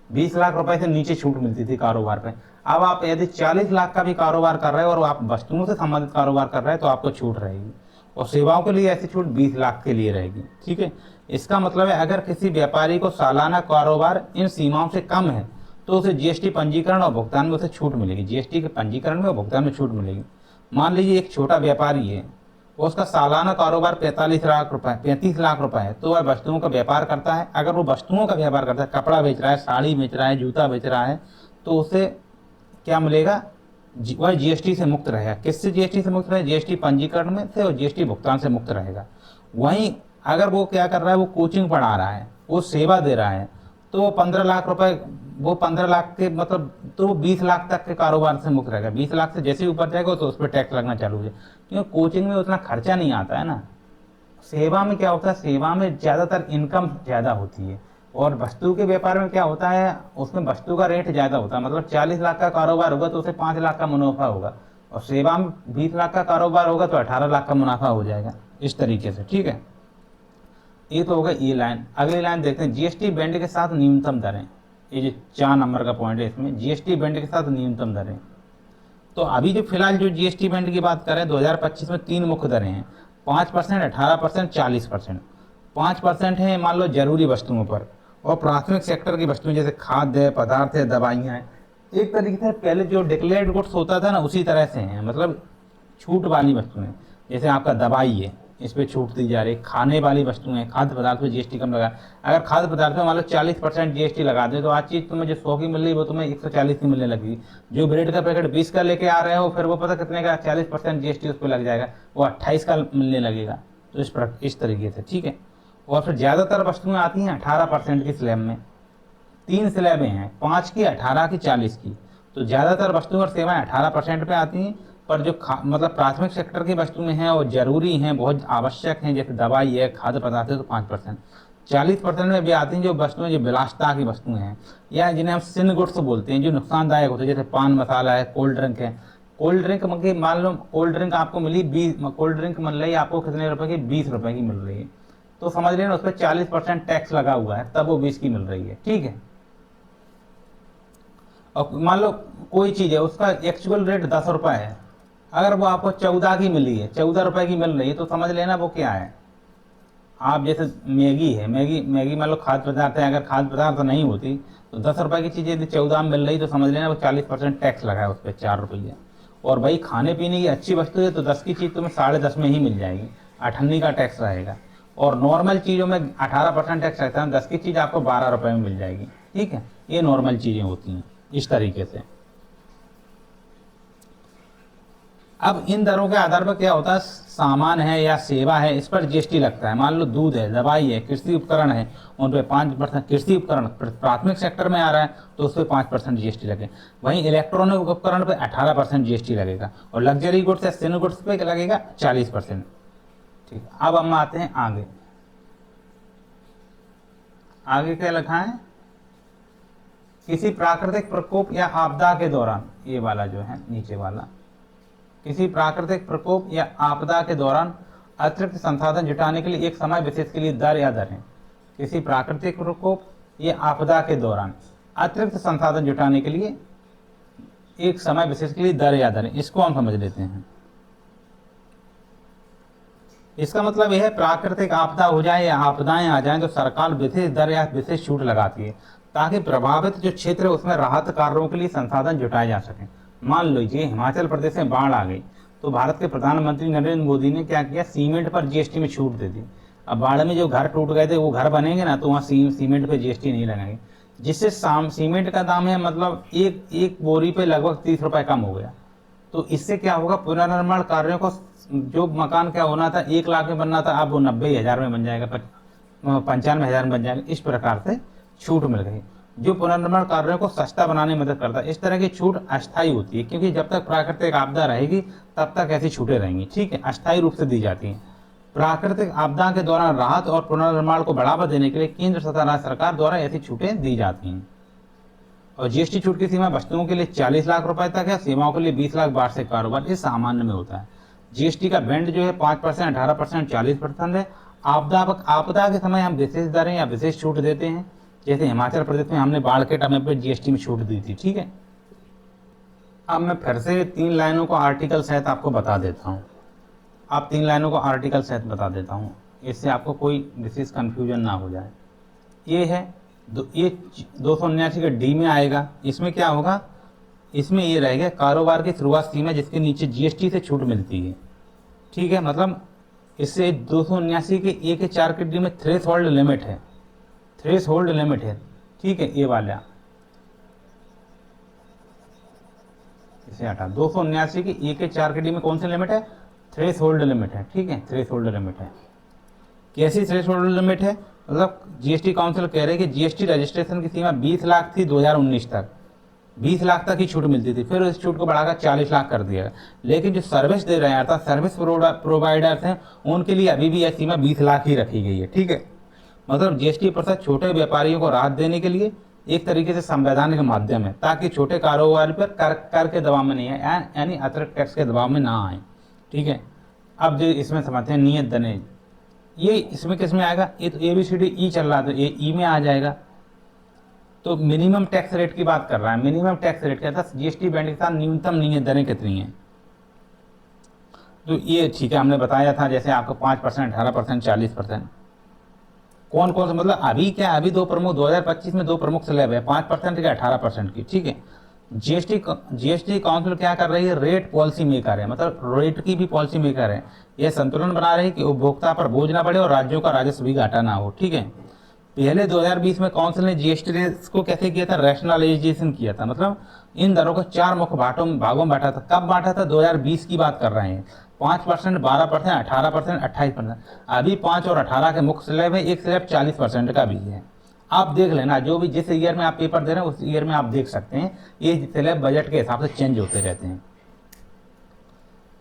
20 लाख रुपए से नीचे छूट मिलती थी कारोबार पे। अब आप यदि 40 लाख का भी कारोबार कर रहे हो और आप वस्तुओं से संबंधित कारोबार कर रहे हैं तो आपको छूट रहेगी, और सेवाओं के लिए ऐसी छूट 20 लाख के लिए रहेगी, ठीक है। इसका मतलब है अगर किसी व्यापारी को सालाना कारोबार इन सीमाओं से कम है तो उसे जीएसटी पंजीकरण और भुगतान में उसे छूट मिलेगी, जीएसटी के पंजीकरण में और भुगतान में छूट मिलेगी। मान लीजिए एक छोटा व्यापारी है, उसका सालाना कारोबार 35 लाख रुपए है, तो वह वस्तुओं का व्यापार करता है। अगर वो वस्तुओं का व्यापार करता है, कपड़ा बेच रहा है, साड़ी बेच रहा है, जूता बेच रहा है, तो उसे क्या मिलेगा, वह जीएसटी से मुक्त रहेगा। किससे जीएसटी से मुक्त रहेगा, जीएसटी पंजीकरण में से और जीएसटी भुगतान से मुक्त रहेगा। वहीं अगर वो क्या कर रहा है, वो कोचिंग पढ़ा रहा है, वो सेवा दे रहा है, तो वो 15 लाख रुपए, वो 15 लाख के मतलब तो वो 20 लाख तक के कारोबार से मुक्त रहेगा। 20 लाख से जैसे ही ऊपर जाएगा तो उस पर टैक्स लगना चालू हो जाए, क्योंकि कोचिंग में उतना खर्चा नहीं आता है ना। सेवा में क्या होता है, सेवा में ज़्यादातर इनकम ज़्यादा होती है, और वस्तु के व्यापार में क्या होता है, उसमें वस्तु का रेट ज़्यादा होता है। मतलब 40 लाख का कारोबार होगा तो उसे 5 लाख का मुनाफा होगा, और सेवा में 20 लाख का कारोबार होगा तो 18 लाख का मुनाफा हो जाएगा, इस तरीके से, ठीक है। ये तो होगा ये लाइन। अगली लाइन देखते हैं, जीएसटी बैंड के साथ न्यूनतम दरें। ये जो 4 नंबर का पॉइंट है इसमें, जीएसटी बैंड के साथ न्यूनतम दरें। तो अभी जो फिलहाल जो जीएसटी बैंड की बात करें 2025 में 3 मुख्य दरें हैं, 5%, 18%, 40%। 5% है मान लो जरूरी वस्तुओं पर, और प्राथमिक सेक्टर की वस्तुएं जैसे खाद्य पदार्थ है, दवाइयाँ हैं। एक तरीके से पहले जो डिक्लेयर्ड गुड्स होता था ना, उसी तरह से हैं, मतलब छूट वाली वस्तुएं। जैसे आपका दवाई है, इस पर छूट दी जा रही है। खाने वाली वस्तुएं, खाद्य पदार्थ पे जीएसटी कम लगा। अगर खाद्य पदार्थ में मान लो 40% जीएसटी लगा दे तो आज चीज़ तुम्हें जो 100 की मिल रही है वो तुम्हें 140 की मिलने लगेगी। जो ब्रेड का पैकेट 20 का लेके आ रहे हो, फिर वो पता कितने का, 40% जीएसटी उस पर लग जाएगा, वो 28 का मिलने लगेगा। तो इस तरीके से, ठीक है। और फिर ज़्यादातर वस्तुएं आती हैं 18% की स्लैब में। 3 स्लैबें हैं, 5 की, 18 की, 40 की। तो ज़्यादातर वस्तुएं और सेवाएं 18% पे आती हैं, पर जो मतलब प्राथमिक सेक्टर की वस्तुएं हैं और जरूरी हैं, बहुत आवश्यक हैं, जैसे दवाई है, खाद्य पदार्थ है, तो 5%। 40% में भी आती हैं जो वस्तुएं जो विलासिता की वस्तुएं हैं, या जिन्हें हम सिन गुड्स बोलते हैं, जो नुकसानदायक होते हैं, जैसे पान मसाला है, कोल्ड ड्रिंक है। कोल्ड ड्रिंक मान लो कोल्ड ड्रिंक आपको मिली 20, कोल्ड ड्रिंक मिल रही है आपको कितने रुपए की, 20 रुपए की मिल रही है, तो समझ रहे हैं उस पर 40% टैक्स लगा हुआ है, तब वो 20 की मिल रही है, ठीक है। और मान लो कोई चीज़ है, उसका एक्चुअल रेट 10 रुपये है, अगर वो आपको 14 की मिली है, 14 रुपए की मिल रही है, तो समझ लेना वो क्या है। आप जैसे मैगी है, मैगी मान लो खाद्य पदार्थ है, अगर खाद्य पदार्थ नहीं होती तो 10 रुपए की चीज़ यदि 14 में मिल रही तो समझ लेना वो 40% टैक्स लगा है उस पर, 4 रुपये। और भाई खाने पीने की अच्छी वस्तु है तो 10 की चीज़ तुम्हें 10.5 में ही मिल जाएगी, 98 का टैक्स रहेगा। और नॉर्मल चीज़ों में 18% टैक्स रहता है, 10 की चीज़ आपको 12 रुपये में मिल जाएगी, ठीक है। ये नॉर्मल चीज़ें होती हैं इस तरीके से। अब इन दरों के आधार पर क्या होता है, सामान है या सेवा है, इस पर जीएसटी लगता है। मान लो दूध है, दवाई है, कृषि उपकरण है, उन पर 5%। कृषि उपकरण प्राथमिक सेक्टर में आ रहा है तो उस पर 5% जीएसटी लगे। वहीं इलेक्ट्रॉनिक उपकरण पर 18% जीएसटी लगेगा, और लग्जरी गुड्स या सिन गुड्स पे लगेगा 40%, ठीक। अब हम आते हैं आगे। आगे क्या लिखा है, किसी प्राकृतिक प्रकोप या आपदा के दौरान, ये वाला जो है नीचे वाला, किसी प्राकृतिक प्रकोप या आपदा के दौरान अतिरिक्त संसाधन जुटाने के लिए एक समय विशेष के लिए दर या दरें। किसी प्राकृतिक प्रकोप या आपदा के दौरान अतिरिक्त संसाधन जुटाने के लिए एक समय विशेष के लिए दर या दरें, इसको हम समझ लेते हैं। इसका मतलब यह है, प्राकृतिक आपदा हो जाए या आपदाएं आ जाएं तो सरकार विशेष दर या विशेष छूट लगाती है, ताकि प्रभावित जो क्षेत्र है उसमें राहत कार्यों के लिए संसाधन जुटाए जा सकें। मान लीजिए हिमाचल प्रदेश में बाढ़ आ गई, तो भारत के प्रधानमंत्री नरेंद्र मोदी ने क्या किया, सीमेंट पर जीएसटी में छूट दे दी। अब बाढ़ में जो घर टूट गए थे वो घर बनेंगे ना, तो वहाँ सीमेंट पे जीएसटी नहीं लगाएंगे, जिससे सीमेंट का दाम है मतलब एक बोरी पे लगभग 30 रुपए कम हो गया। तो इससे क्या होगा, पुनर्निर्माण कार्यों को, जो मकान क्या होना था 1 लाख में बनना था, अब वो 90,000 में बन जाएगा, 95,000 में बन जाएगा। इस प्रकार से छूट मिल गई, जो पुनर्निर्माण कार्यों को सस्ता बनाने में मदद करता है। इस तरह की छूट अस्थायी होती है, क्योंकि जब तक प्राकृतिक आपदा रहेगी तब तक ऐसी छूटें रहेंगी, ठीक है, अस्थायी रूप से दी जाती हैं। प्राकृतिक आपदा के दौरान राहत और पुनर्निर्माण को बढ़ावा देने के लिए केंद्र तथा राज्य सरकार द्वारा ऐसी छूटें दी जाती हैं। और जीएसटी छूट की सीमा वस्तुओं के लिए 40 लाख रुपए तक है, सेवाओं के लिए 20 लाख वार्षिक कारोबार, इस सामान्य में होता है। जीएसटी का बैंड जो है 5%, 18%, 40% है। आपदा के समय हम विशेष दरें या विशेष छूट देते हैं, जैसे हिमाचल प्रदेश में हमने बाढ़ के टाइम पर जीएसटी में छूट दी थी, ठीक है। अब मैं फिर से 3 लाइनों को आर्टिकल सहित आपको बता देता हूँ। आप 3 लाइनों को आर्टिकल सहित बता देता हूँ, इससे आपको कोई विशेष कंफ्यूजन ना हो जाए। ये है ये 279 का डी में आएगा। इसमें क्या होगा, इसमें ये रहेगा कारोबार की शुरुआत सीमा जिसके नीचे जीएसटी से छूट मिलती है, ठीक है। मतलब इससे 279 के ए के 4 के डी में थ्रेश होल्ड लिमिट है, थ्रेश होल्ड लिमिट है, ठीक है। ये वाला इसे हटा, 279 के ए के 4 के डी में कौन सी लिमिट है, थ्रेश होल्ड लिमिट है, ठीक है, थ्रेश होल्ड लिमिट है। कैसी थ्रेश होल्ड लिमिट है, मतलब जीएसटी काउंसिल कह रहे हैं कि जीएसटी रजिस्ट्रेशन की सीमा 20 लाख थी 2019 तक, 20 लाख तक ही छूट मिलती थी, फिर इस छूट को बढ़ाकर 40 लाख कर दिया। लेकिन जो सर्विस दे रहे हैं अर्थात सर्विस प्रोवाइडर्स हैं, उनके लिए अभी भी यह सीमा 20 लाख ही रखी गई है, ठीक है। मतलब जीएसटी परिषद छोटे व्यापारियों को राहत देने के लिए एक तरीके से संवैधानिक माध्यम है, ताकि छोटे कारोबार पर कर के दबाव में नहीं है, यानी अतिरिक्त टैक्स के दबाव में ना आए, ठीक है। अब जो इसमें समझते हैं नियत दरें, ये इसमें किस में आएगा, ये तो ABCD चल रहा था, ये ई में आ जाएगा। तो मिनिमम टैक्स रेट की बात कर रहा है, मिनिमम टैक्स रेट कहता है जीएसटी बैंड के साथ न्यूनतम नियत दरें कितनी हैं। तो ये ठीक है, हमने बताया था, जैसे आपको 5%, 18%, 40%। कौन कौन से, मतलब अभी क्या, अभी 2025 में 2 प्रमुख स्लैब है, 5% या 18% की, ठीक है। जीएसटी काउंसिल क्या कर रही है, रेट पॉलिसी मेकर है, मतलब रेट की भी पॉलिसी मेकर है। यह संतुलन बना रही है कि उपभोक्ता पर बोझ ना पड़े और राज्यों का राजस्व भी घाटा ना हो, ठीक है। पहले 2020 में काउंसिल ने जीएसटी रेट्स को कैसे किया था, रैशनलाइजेशन किया था, मतलब इन दरों को 4 मुख्य भागों में बांटा था। कब बांटा था, 2020 की बात कर रहे हैं। 5%, 12%, 18%, 28%। अभी 5 और 18 के मुख्य स्लैब है, एक स्लैब 40% का भी है। आप देख लेना, जो भी जिस ईयर में आप पेपर दे रहे हैं उस ईयर में आप देख सकते हैं, ये स्लैब बजट के हिसाब से चेंज होते रहते हैं।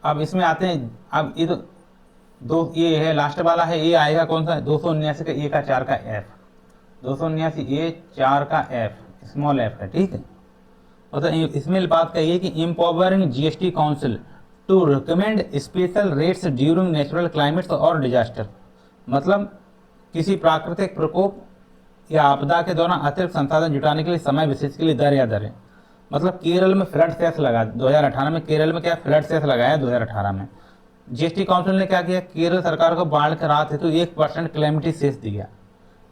अब इसमें आते हैं, अब ये तो ये है लास्ट वाला है, ये आएगा कौन सा, 279 का ए का 4 का एफ, 279 ए 4 का एफ, स्मॉल एफ है, ठीक है। मतलब इसमें बात कही कि empowering GST council to recommend special rates during natural climates और डिजास्टर, मतलब किसी प्राकृतिक प्रकोप या आपदा के दौरान अतिरिक्त संसाधन जुटाने के लिए समय विशेष के लिए दर या दरें। मतलब केरल में फ्लड सेस लगा 2018 में, केरल में क्या फ्लड सेस लगाया 2018 में। जीएसटी काउंसिल ने क्या किया, केरल सरकार को बाढ़ के राहत हेतु 1% कैलेमिटी सेस दिया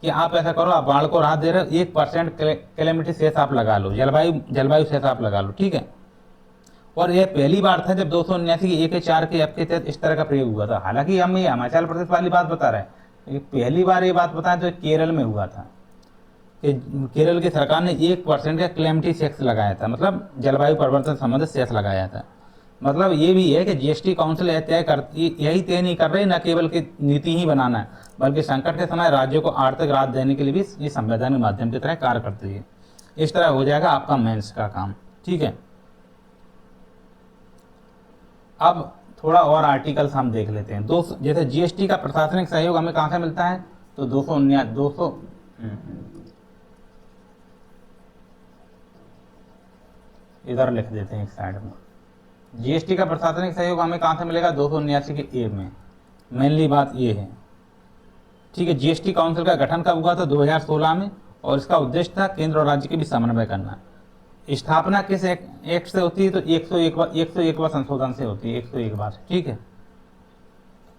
कि आप ऐसा करो, आप बाढ़ को राहत दे रहे हो, 1% कैलेमिटी सेस आप लगा लो, जलवायु सेस आप लगा लो, ठीक है। और यह पहली बार था जब 279 की ए के 4 के एफ के तहत इस तरह का प्रयोग हुआ था। हालांकि हम ये हिमाचल प्रदेश वाली बात बता रहे हैं, पहली बार ये बात बताएं तो केरल में हुआ था कि केरल की सरकार ने 1% का कैलेमिटी सेस लगाया था, मतलब जलवायु परिवर्तन संबंधित सेस लगाया था। मतलब ये भी है कि जीएसटी काउंसिल यही तय नहीं कर रही, न केवल की नीति ही बनाना है, बल्कि संकट के समय राज्यों को आर्थिक राहत देने के लिए भी ये संवैधानिक माध्यम की तरह कार्य करती है। इस तरह हो जाएगा आपका मेंस का काम, ठीक है। अब थोड़ा और आर्टिकल्स हम देख लेते हैं। जैसे जीएसटी का प्रशासनिक सहयोग हमें कहाँ से मिलता है, तो 200 इधर लिख देते हैं एक साइड में। जीएसटी का प्रशासनिक सहयोग हमें कहाँ से मिलेगा, 279 के ए में। मेनली बात ये है, ठीक है। जीएसटी काउंसिल का गठन कब हुआ था, 2016 में, और इसका उद्देश्य था केंद्र और राज्य के बीच समन्वय करना। स्थापना किस एक्ट से होती है, तो 101वां संशोधन से होती है, 101 बार, ठीक है।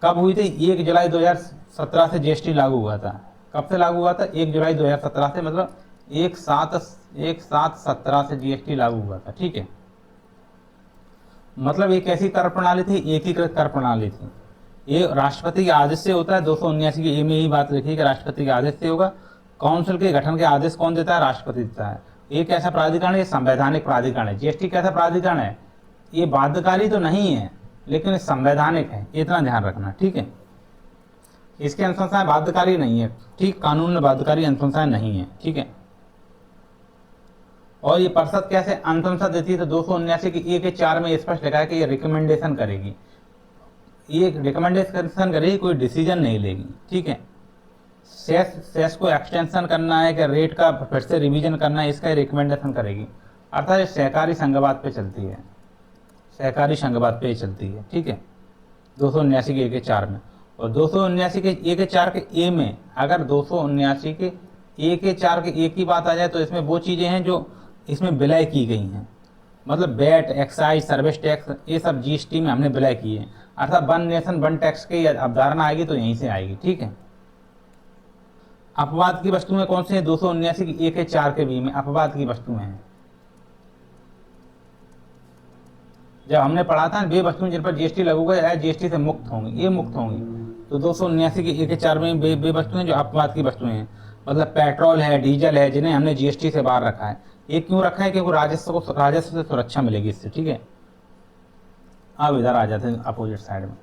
कब हुई थी, 1 जुलाई 2017 से जीएसटी लागू हुआ था। कब से लागू हुआ था, 1 जुलाई 2017 से, मतलब 1/7/17 से जीएसटी लागू हुआ था, ठीक है। मतलब एक ऐसी कर प्रणाली थी, एकीकृत कर प्रणाली थी, ये राष्ट्रपति के आदेश से होता है। 279 की ए में यही बात लिखी है कि राष्ट्रपति के आदेश से होगा। काउंसिल के गठन के आदेश कौन देता है? राष्ट्रपति देता है। ये कैसा प्राधिकरण है? ये संवैधानिक प्राधिकरण है। जीएसटी कैसा प्राधिकरण है? ये बाध्यकारी तो नहीं है, लेकिन ये संवैधानिक है, इतना ध्यान रखना, ठीक है। इसकी अनुशंसाएं बाध्यकारी नहीं है, ठीक, कानून में बाध्यकारी अनुशंसाएं नहीं है, ठीक है। और ये परिषद कैसे अनुशंसा देती है? तो 279 की ए के 4 में स्पष्ट लिखा है कि ये रिकमेंडेशन करेगी, ये रिकमेंडेशन करेगी, कोई डिसीजन नहीं लेगी, ठीक है। सेस को एक्सटेंशन करना है कि रेट का फिर से रिवीजन करना है, इसका रिकमेंडेशन करेगी। अर्थात ये सहकारी संघवाद पे चलती है, सहकारी संघवाद पे चलती है, ठीक है। 279 के ए के 4 में। और 279 के ए के 4 के ए में अगर 279 के ए के 4 के ए की बात आ जाए तो इसमें वो चीज़ें हैं जो इसमें विलय की गई हैं, मतलब वैट, एक्साइज, सर्विस टैक्स, ये सब जीएसटी में हमने विलय किए हैं। अर्थात वन नेशन वन टैक्स की अवधारणा आएगी तो यहीं से आएगी, ठीक है। अपवाद की वस्तुएं कौन सी हैं? 279 की ए के 4 के बी में अपवाद की वस्तुएं हैं। जब हमने पढ़ा था वे वस्तुएं जिन पर जीएसटी लागू होगा जीएसटी से मुक्त होंगी, ये मुक्त होंगी। तो 279 की ए के 4 में वे वस्तुएं जो अपवाद की वस्तुएं हैं, मतलब पेट्रोल है, डीजल है, जिन्हें हमने जीएसटी से बाहर रखा है। ये क्यों रखा है? क्योंकि राजस्व से सुरक्षा मिलेगी इससे, ठीक है। अब इधर आ जाते हैं अपोजिट साइड में।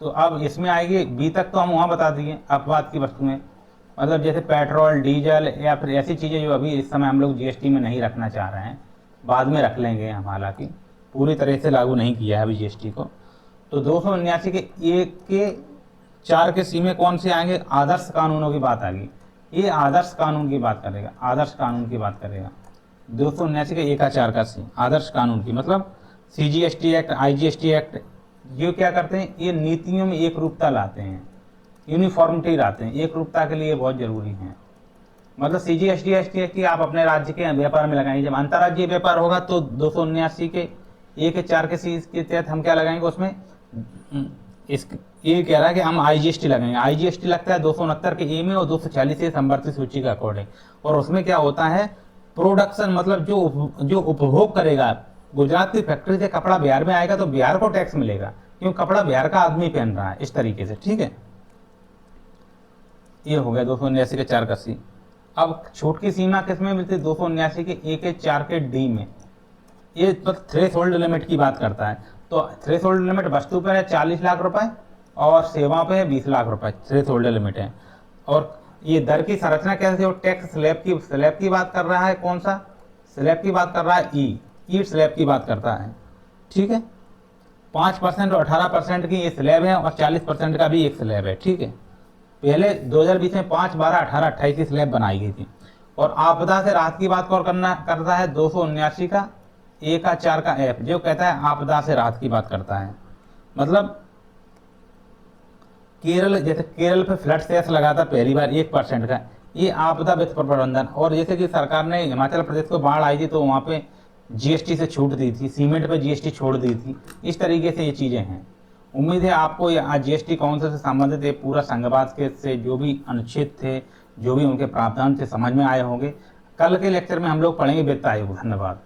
तो अब इसमें आएगी बी तक तो हम वहाँ बता दिए अपवाद की वस्तुएं, मतलब जैसे पेट्रोल, डीजल या फिर ऐसी चीज़ें जो अभी इस समय हम लोग जीएसटी में नहीं रखना चाह रहे हैं, बाद में रख लेंगे हम, हालांकि पूरी तरह से लागू नहीं किया है अभी जीएसटी को। तो 279 के ए के 4 के सी में कौन से आएंगे? आदर्श कानूनों की बात आएगी। ये आदर्श कानून की बात करेगा, आदर्श कानून की बात करेगा। 279 के ए का 4 का सी आदर्श कानून की, मतलब सीजीएसटी एक्ट, आईजीएसटी एक्ट, ये क्या करते हैं? ये नीतियों में एक रूपता लाते हैं, यूनिफॉर्मिटी लाते हैं, एक रूपता के लिए बहुत जरूरी है। मतलब सीजीएसटी एसटी आप अपने राज्य के व्यापार में लगाएंगे, जब अंतर्राज्यीय व्यापार होगा तो 279 के ए के 4 के सी के तहत हम क्या लगाएंगे उसमें? ये कह रहा है कि हम आईजीएसटी लगाएंगे। आईजीएसटी लगता है 269 के ए में और 246 से संवर्ती सूची का अकॉर्डिंग। और उसमें क्या होता है? प्रोडक्शन, मतलब जो उपभोग करेगा। गुजरात की फैक्ट्री से कपड़ा बिहार में आएगा तो बिहार को टैक्स मिलेगा, क्योंकि कपड़ा बिहार का आदमी पहन रहा है, इस तरीके से, ठीक है। ये हो गया 279 के 4 का सी। अब छूट की सीमा किसमें मिलती है? 279 के ए के 4 के डी में। ये तो थ्रेशोल्ड लिमिट की बात करता है। तो थ्रेशोल्ड लिमिट वस्तु पर है 40 लाख रुपए और सेवाओं पे है 20 लाख रुपए, थ्रेशोल्ड लिमिट है। और ये दर की संरचना कैसे है? टैक्स स्लैब की बात कर रहा है। कौन सा स्लैब की बात कर रहा है? ई स्लैब की बात करता है, ठीक है। 5% और 18% की ये स्लैब है और 40% का भी एक स्लैब है, ठीक है। पहले 2020 में 5, 12, 18, 28 की स्लैब बनाई गई थी। और आपदा से राहत की बात कौन करता है? 279 का ए का 4 का एफ, जो कहता है आपदा से राहत की बात करता है। मतलब केरल, जैसे केरल पे फ्लड सेस लगा था पहली बार 1% का, ये आपदा वित्त प्रबंधन। और जैसे कि सरकार ने हिमाचल प्रदेश को बाढ़ आई थी तो वहाँ पे जीएसटी से छूट दी थी, सीमेंट पे जीएसटी छोड़ दी थी। इस तरीके से ये चीज़ें हैं। उम्मीद है आपको जीएसटी काउंसिल से संबंधित ये पूरा संघवाद के से जो भी अनुच्छेद थे, जो भी उनके प्रावधान थे, समझ में आए होंगे। कल के लेक्चर में हम लोग पढ़ेंगे वित्त आयोग। धन्यवाद।